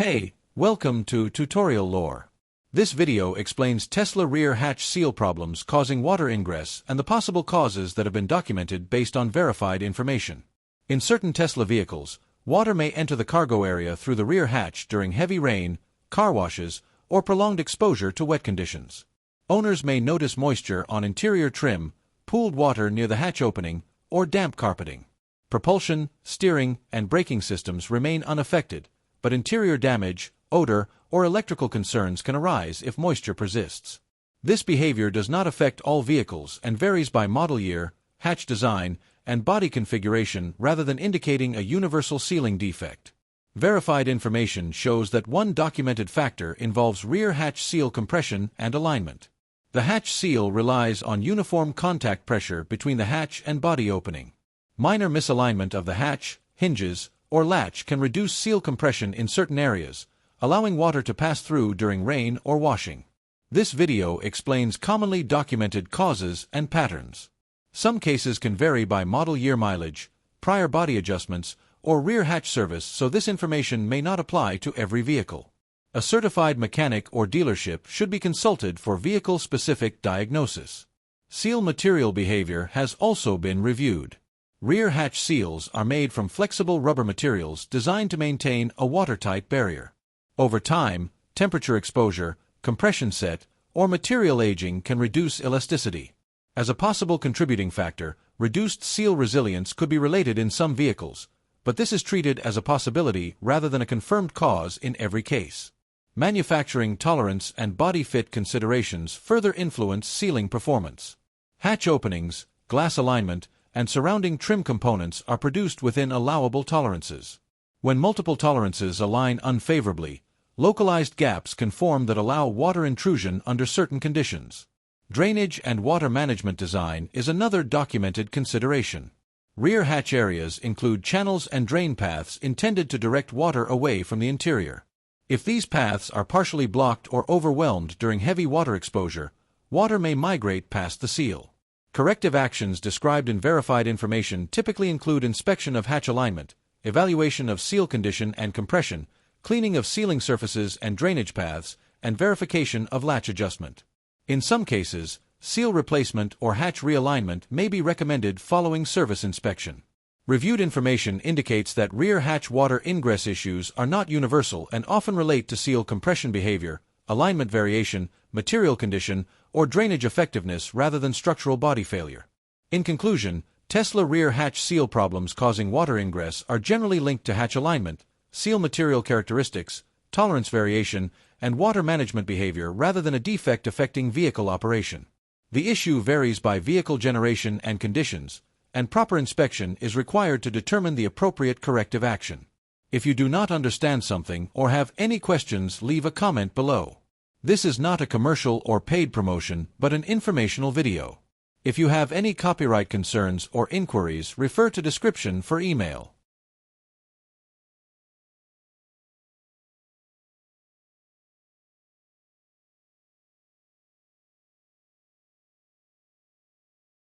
Hey, welcome to Tutorial Lore. This video explains Tesla rear hatch seal problems causing water ingress and the possible causes that have been documented based on verified information. In certain Tesla vehicles, water may enter the cargo area through the rear hatch during heavy rain, car washes, or prolonged exposure to wet conditions. Owners may notice moisture on interior trim, pooled water near the hatch opening, or damp carpeting. Propulsion, steering, and braking systems remain unaffected, but interior damage, odor, or electrical concerns can arise if moisture persists. This behavior does not affect all vehicles and varies by model year, hatch design, and body configuration rather than indicating a universal sealing defect. Verified information shows that one documented factor involves rear hatch seal compression and alignment. The hatch seal relies on uniform contact pressure between the hatch and body opening. Minor misalignment of the hatch, hinges, or latch can reduce seal compression in certain areas, allowing water to pass through during rain or washing. This video explains commonly documented causes and patterns. Some cases can vary by model year mileage, prior body adjustments, or rear hatch service, so this information may not apply to every vehicle. A certified mechanic or dealership should be consulted for vehicle-specific diagnosis. Seal material behavior has also been reviewed. Rear hatch seals are made from flexible rubber materials designed to maintain a watertight barrier. Over time, temperature exposure, compression set, or material aging can reduce elasticity. As a possible contributing factor, reduced seal resilience could be related in some vehicles, but this is treated as a possibility rather than a confirmed cause in every case. Manufacturing tolerance and body fit considerations further influence sealing performance. Hatch openings, glass alignment, and surrounding trim components are produced within allowable tolerances. When multiple tolerances align unfavorably, localized gaps can form that allow water intrusion under certain conditions. Drainage and water management design is another documented consideration. Rear hatch areas include channels and drain paths intended to direct water away from the interior. If these paths are partially blocked or overwhelmed during heavy water exposure, water may migrate past the seal. Corrective actions described in verified information typically include inspection of hatch alignment, evaluation of seal condition and compression, cleaning of sealing surfaces and drainage paths, and verification of latch adjustment. In some cases, seal replacement or hatch realignment may be recommended following service inspection. Reviewed information indicates that rear hatch water ingress issues are not universal and often relate to seal compression behavior, alignment variation, material condition, or drainage effectiveness rather than structural body failure. In conclusion, Tesla rear hatch seal problems causing water ingress are generally linked to hatch alignment, seal material characteristics, tolerance variation, and water management behavior rather than a defect affecting vehicle operation. The issue varies by vehicle generation and conditions, and proper inspection is required to determine the appropriate corrective action. If you do not understand something or have any questions, leave a comment below. This is not a commercial or paid promotion, but an informational video. If you have any copyright concerns or inquiries, refer to description for email.